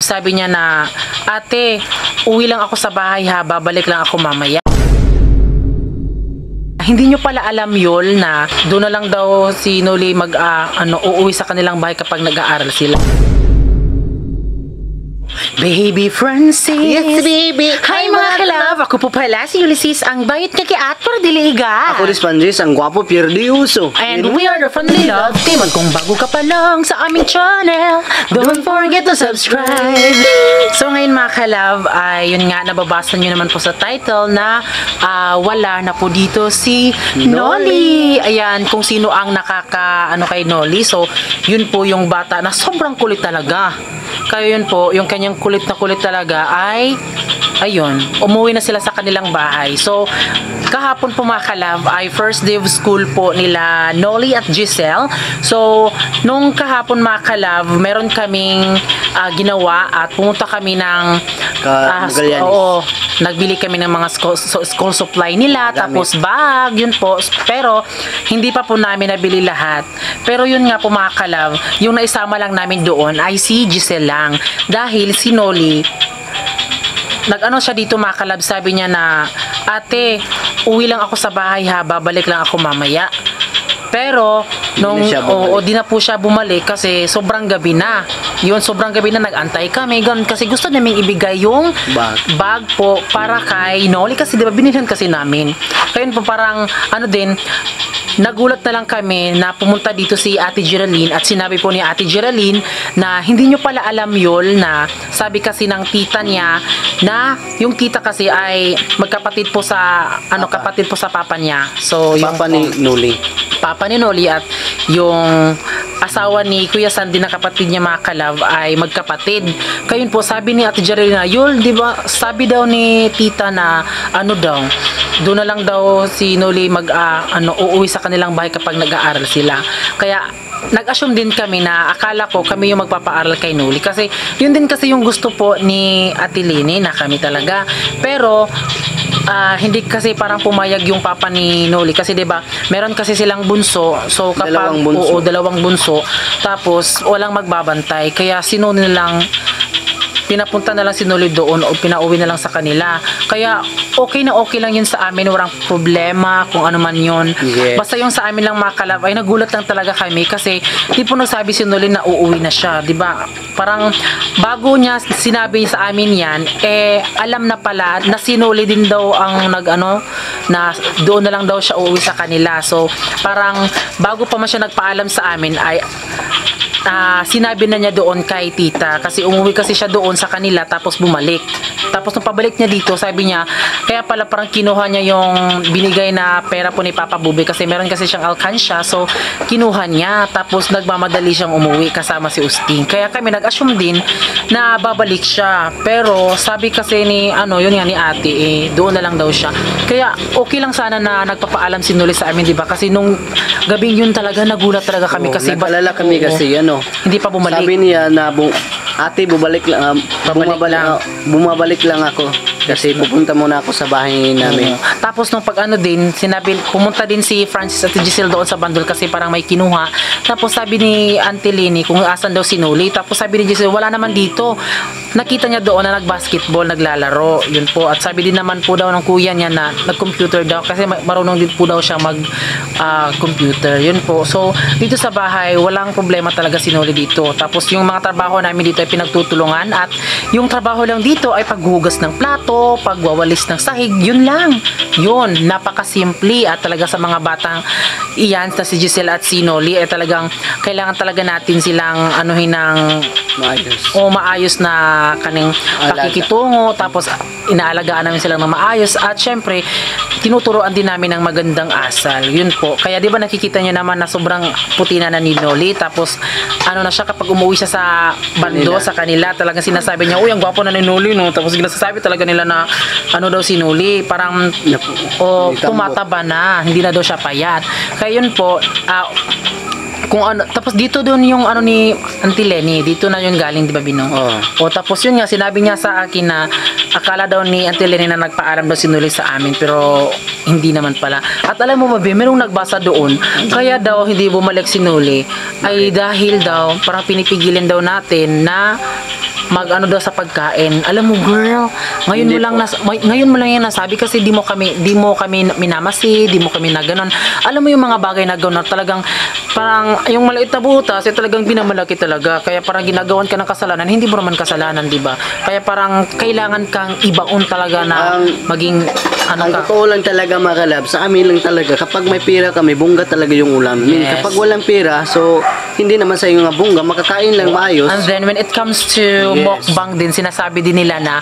sabi niya na, ate, uwi lang ako sa bahay ha, babalik lang ako mamaya. Hindi nyo pala alam yun na doon na lang daw si Noli uuwi sa kanilang bahay kapag nag-aaral sila. Baby Francis. Yes, baby. Hi mga kalab. Ako po pala si Ulysses, ang bayot nga kay Ator Diliga. Ako rin Francis, ang gwapo Pierre Diuso. And we are the Friendly Love Team. At kung bago ka pa lang sa aming channel, don't forget to subscribe. So ngayon mga kalab, ay yun nga, nababasa nyo naman po sa title na wala na po dito si Noli. Ayan, kung sino ang kay Noli. So yun po yung bata na sobrang kulit talaga. Kaya yun po, yung kanyang kulit na kulit talaga ay, ayun, umuwi na sila sa kanilang bahay. So, kahapon po mga kalab ay first day of school po nila Noli at Giselle. So, nung kahapon mga kalab, meron kaming ginawa at pumunta kami ng nagbili kami ng mga school supply nila, tapos bag, yun po. Pero, hindi pa po namin nabili lahat. Pero yun nga po mga kalab, yung naisama lang namin doon ay si Giselle lang. Dahil si Noli, nag-ano siya dito mga kalab, sabi niya na, ate, uwi lang ako sa bahay ha, babalik lang ako mamaya. Pero, di na po siya bumalik kasi sobrang gabi na. Yun, sobrang gabi na, nag-antay kami. Ganun, kasi gusto namin ibigay yung bag po para kay Noli. Kasi diba, binilhan kasi namin. Kaya po parang, nagulat na lang kami na pumunta dito si Ate Geraldine at sinabi po ni Ate Geraldine na hindi nyo pala alam yun na sabi kasi ng tita niya na yung tita kasi ay magkapatid po sa kapatid po sa papa niya. So yung Papa ni Noli at yung asawa ni Kuya Sandy na kapatid niya mga kalab ay magkapatid. Kayun po sabi ni Ate Geraldine, yun, di ba? Sabi daw ni tita na doon na lang daw si Noli uuwi sa kanilang bahay kapag nag-aaral sila. Kaya nag-assume din kami na akala ko kami yung magpapaaral kay Noli kasi yun din kasi yung gusto po ni Ate Lini na kami talaga. Pero hindi kasi parang pumayag yung papa ni Noli kasi 'di ba meron kasi silang bunso, so kapag dalawang bunso tapos walang magbabantay kaya pinapunta na lang si Noli doon o pinauwi na lang sa kanila. Kaya okay lang yun sa amin, walang problema kung ano man yun. Yes. Basta yung sa amin lang mga kalab ay nagulat lang talaga kami kasi di po nagsabi si Noli na uuwi na siya, di ba? Parang bago niya sinabi sa amin yan, alam na pala na si Noli din daw ang na doon na lang daw siya uuwi sa kanila. So parang bago pa man siya nagpaalam sa amin ay sinabi na niya doon kay tita kasi umuwi kasi siya doon sa kanila tapos bumalik. Tapos nung pabalik niya dito, sabi niya, kaya pala parang kinuha niya yung binigay na pera po ni Papa Bubi kasi meron kasi siyang alkansya. So, kinuha niya. Tapos nagmamadali siyang umuwi kasama si Usting. Kaya kami nag-assume din na babalik siya. Pero sabi kasi ni ate, doon na lang daw siya. Kaya okay lang sana na nagpapaalam si Noli sa amin, di ba? Kasi nung gabing yun talaga, nagulat talaga kami kasi nagpalala kami kasi hindi pa bumalik. Sabi niya na ate, bumabalik lang ako kasi pupunta muna ako sa bahay namin. Tapos nung pumunta din si Francis at Giselle doon sa bandol kasi parang may kinuha. Tapos sabi ni Auntie Lini kung asan daw si Noli. Tapos sabi ni Giselle, wala naman dito. Nakita niya doon na nag-basketball, naglalaro. Yun po. At sabi din naman po daw ng kuya niya na nag-computer daw kasi marunong din po daw siya mag-computer. Yun po. So, dito sa bahay, walang problema talaga si Noli dito. Tapos yung mga trabaho namin dito ay pinagtutulungan at yung trabaho lang dito ay paghugas ng plato, pagwawalis ng sahig, yun lang. Yun, napakasimple at talaga sa mga batang iyan na si Giselle at si Noli ay talagang kailangan talaga natin silang maayos na kaning pakikitungo, tapos inaalagaan namin sila ng maayos at syempre tinuturuan din namin ng magandang asal. Yun po. Kaya di ba nakikita niyo naman na sobrang puti na ni Noli, tapos na siya kapag umuwi siya sa bando sa kanila, talagang sinasabi niya, uy, ang gwapo na ni Noli, no? Tapos sinasabi talaga nila na daw si Noli, parang tumataba na, hindi na daw siya payat. Kaya yun po, tapos dito doon yung ni Auntie Leni, dito na yun galing, di ba Binong? Tapos yun nga, sinabi niya sa akin na akala daw ni Auntie Leni na nagpaalam daw si Noli sa amin, pero hindi naman pala. At alam mo ba, merong nagbasa doon, kaya daw hindi bumalik si Noli ay dahil daw parang pinipigilan daw natin na mag-ano daw sa pagkain. Alam mo, girl, ngayon Hindi mo lang po. ngayon mo lang yan nasabi kasi di mo kami minamasi, di mo kami na ganun. Alam mo yung mga bagay na gano'n, talagang parang yung maliit na butas, talagang binamalaki talaga. Kaya parang ginagawan ka ng kasalanan, hindi mo naman kasalanan, di ba? Kaya parang kailangan kang ibaon talaga na maging ano Ang ka. totoo lang talaga mga kalab, sa amin lang talaga, kapag may pera kami, bungga talaga yung ulam. Yes. Kapag walang pera, so hindi naman sa iyo nga bungga, makakain lang maayos. And then when it comes to Yes. mukbang din, sinasabi din nila na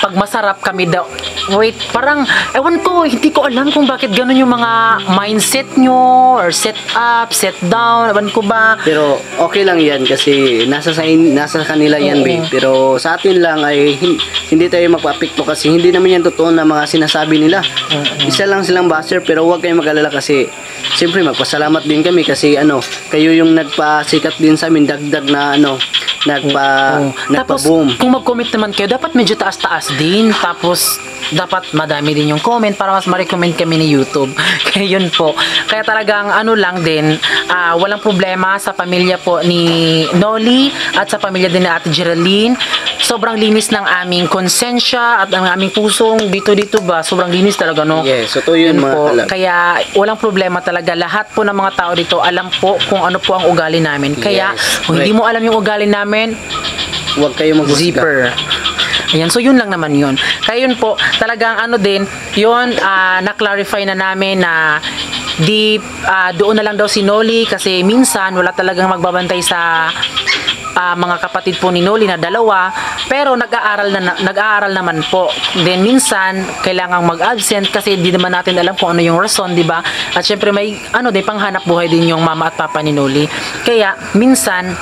pag masarap kami daw, wait, parang, ewan ko, hindi ko alam kung bakit ganun yung mga mindset nyo, or set up, set down, ewan ko ba. Pero okay lang yan kasi nasa kanila yan, Oo. babe. Pero sa atin lang ay hindi tayo magpa-apekto kasi hindi naman yan totoo na mga sinasabi nila. Isa lang silang baser pero huwag kayong mag-alala kasi siyempre magpasalamat din kami kasi kayo yung nagpasikat din sa amin, dagdag na Oo. Tapos, nagpa-boom. kung mag-comment naman kayo, dapat medyo taas-taas din. Tapos, dapat madami din yung comment para mas ma-recommend kami ni YouTube. Kaya yun po. Kaya talagang lang din, walang problema sa pamilya po ni Noli at sa pamilya din ni Ate Geraldine. Sobrang linis ng aming konsensya at ang aming pusong dito ba. Sobrang linis talaga, no? Yes, totoo yun, mga po. kalab. Kaya walang problema talaga. Lahat po ng mga tao dito alam po kung ano po ang ugali namin. Kaya Yes, kung hindi correct. mo alam yung ugali namin, Huwag kayo mag-husga. zipper. Ayan, so yun lang naman yun. Kaya yun po, talagang yun, na-clarify na namin na doon na lang daw si Noli kasi minsan wala talagang magbabantay sa mga kapatid po ni Noli na dalawa, pero nag-aaral naman po. Then minsan kailangang mag-absent kasi di naman natin alam kung ano yung rason, di ba? At syempre may panghanap buhay din yung mama at papa ni Noli. Kaya minsan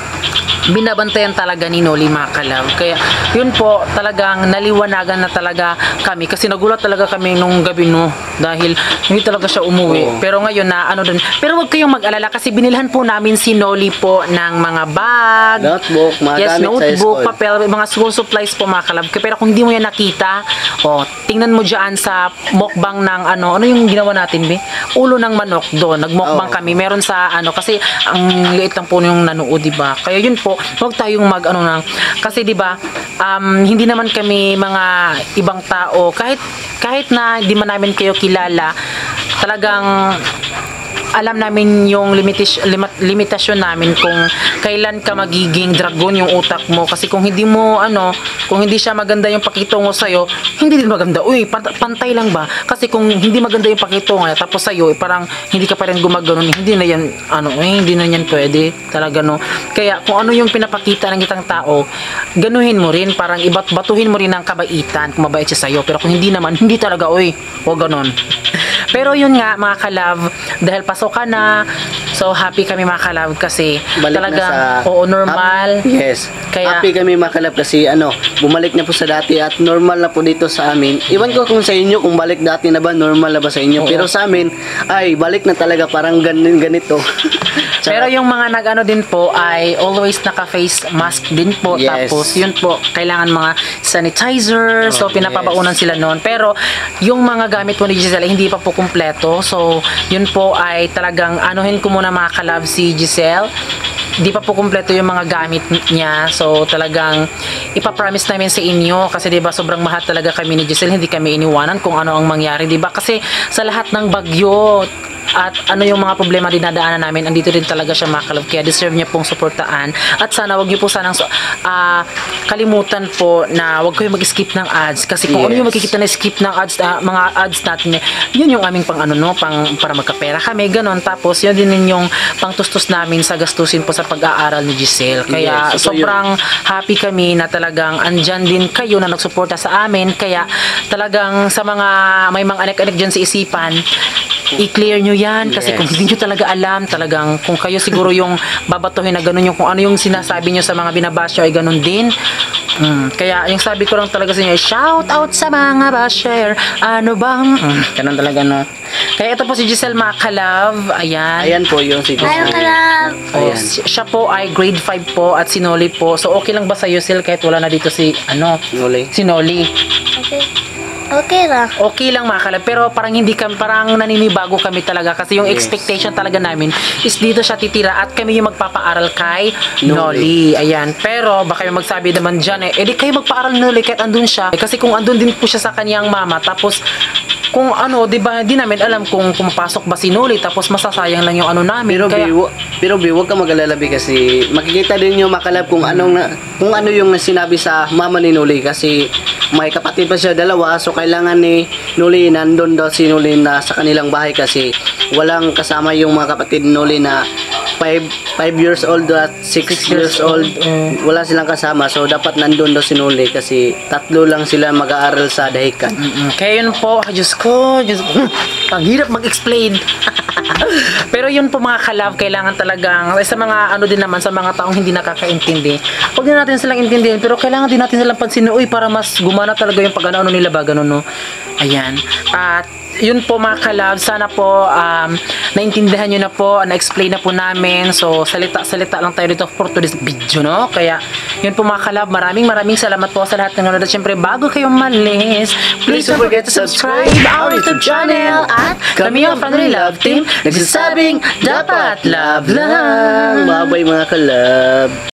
binabantayan talaga ni Noli, mga kalab. Kaya yun po, talagang naliwanagan na talaga kami kasi nagulat talaga kami nung gabi, no, dahil hindi talaga siya umuwi. Oo. Pero ngayon na dun. Pero wag kayong mag-alala kasi binilhan po namin si Noli po ng mga bag, Notebook, mga yes, gamit sa notebook, school. papel, mga school supplies po, mga kalab. Pero kung hindi mo yan nakita, tingnan mo dyan sa mukbang ng ano yung ginawa natin, be? Ulo ng manok doon. Nagmukbang Oo. kami. Meron sa kasi ang liit lang po yung nanood, di ba? Kaya yun po, huwag tayong kasi di ba, hindi naman kami mga ibang tao, kahit na di man namin kayo kilala, talagang alam namin yung limitasyon namin kung kailan ka magiging dragon yung utak mo kasi kung hindi siya maganda yung pakitungo sa'yo, hindi din maganda. Uy, pantay lang ba? Kasi kung hindi maganda yung pakitungo niya tapos sa'yo, parang hindi ka pa rin gumagano, hindi na yan hindi na yan pwede talaga, no. Kaya kung ano yung pinapakita ng isang tao, ganuhin mo rin, parang batuhin mo rin ng kabaitan kung mabait siya sa'yo. Pero kung hindi naman, hindi talaga, uy, o ganon. Pero yun nga, mga kalab, dahil pasok ka na, so happy kami, mga kalab, kasi Balik talagang, na sa normal. Yes. Kaya- Happy kami mga kalab kasi bumalik na po sa dati at normal na po dito sa amin. Iwan ko kung sa inyo kung balik dati na ba, normal na ba sa inyo. Oo. Pero sa amin ay balik na talaga parang ganito. Pero yung mga din po ay always naka-face mask din po. Yes. Tapos yun po, kailangan mga sanitizer. So Oh, pinapabaunan sila noon. Pero yung mga gamit po ni Giselle hindi pa po kumpleto. So yun po ay talagang anuhin ko muna, mga kalab, si Giselle. Di pa po kumpleto yung mga gamit niya. So talagang ipapromise namin sa inyo kasi 'di ba sobrang mahal talaga kami ni Giselle, hindi kami iniwanan kung ano ang mangyari, 'di ba? Kasi sa lahat ng bagyo at yung mga problema dinadaanan namin, andito din talaga siya, mga kalab. Kaya deserve niya pong suportaan. At sana wag niyo po sanang kalimutan po na wag kayo mag-skip ng ads kasi kung ano yung Yes. makikita na skip ng ads, mga ads natin, yun yung aming pang para magkapera kami, ganon. Tapos yun din yung pangtustos namin sa gastusin po sa pag-aaral ni Giselle. Kaya Yes, so sobrang happy kami na talagang andyan din kayo na nagsuporta sa amin. Kaya talagang sa may mga anek-anek dyan sa isipan, i-clear nyo yan kasi Yes. kung hindi nyo talaga alam, talagang kung kayo siguro yung babatuhin na ganun, yung kung ano yung sinasabi nyo sa mga binabash nyo ay ganun din. Kaya yung sabi ko lang talaga sa inyo, shout out sa mga basher, ano bang ganun talaga, no. Kaya ito po si Giselle, mga kalab. Ayan. Ayan po yung si Ayaw ka lang. Oh, Ayan. siya po ay grade 5 po at si Noli po. So okay lang ba sa iyo, Sil, kahit wala na dito si Noli. si Noli? Okay. Okay ra. Okay lang mga kalab, pero parang hindi kami, parang naninibago kami talaga kasi yung Yes. expectation talaga namin is dito siya titira at kami yung magpapaaral kay Noli. Noli. Ayan. Pero baka may magsabi naman dyan edi kayo magpaaral ni Noli kahit andun siya. Kasi kung andun din po siya sa kanyang mama, tapos kung ano, di ba, di namin alam kung pumapasok ba si Noli, tapos masasayang lang yung ano namin. Pero Kaya, pero Bi, huwag ka mag-alala Bi, kasi makikita din yung makalab kung kung ano yung sinabi sa mama ni Noli, kasi may kapatid pa siya dalawa, so kailangan ni Noli nandun daw si Noli na sa kanilang bahay kasi walang kasama yung mga kapatid ni Noli na 5 years old at 6 years old. Wala silang kasama, so dapat nandun daw si Noli kasi tatlo lang sila mag-aaral sa dahikan. kaya yun po, Diyos ko, ang hirap mag-explain. Pero yun po mga kalab, kailangan talagang, sa mga ano din naman, sa mga taong hindi nakakaintindi, huwag din natin silang intindihin, pero kailangan din natin silang pansinin, uy, para mas gumana talaga yung pag-ano nila ba, ganun, no? Ayan. At yun po mga kalab, sana po naintindihan nyo na po, na-explain na po namin. So salita lang tayo dito for today's video, no? Kaya yun po mga kalab, maraming salamat po sa lahat ng nanonood. At syempre bago kayo malis, please don't forget to subscribe our YouTube channel. At kami ang Family Love Team, nagsasabing dapat love lang. Bye-bye mga kalab.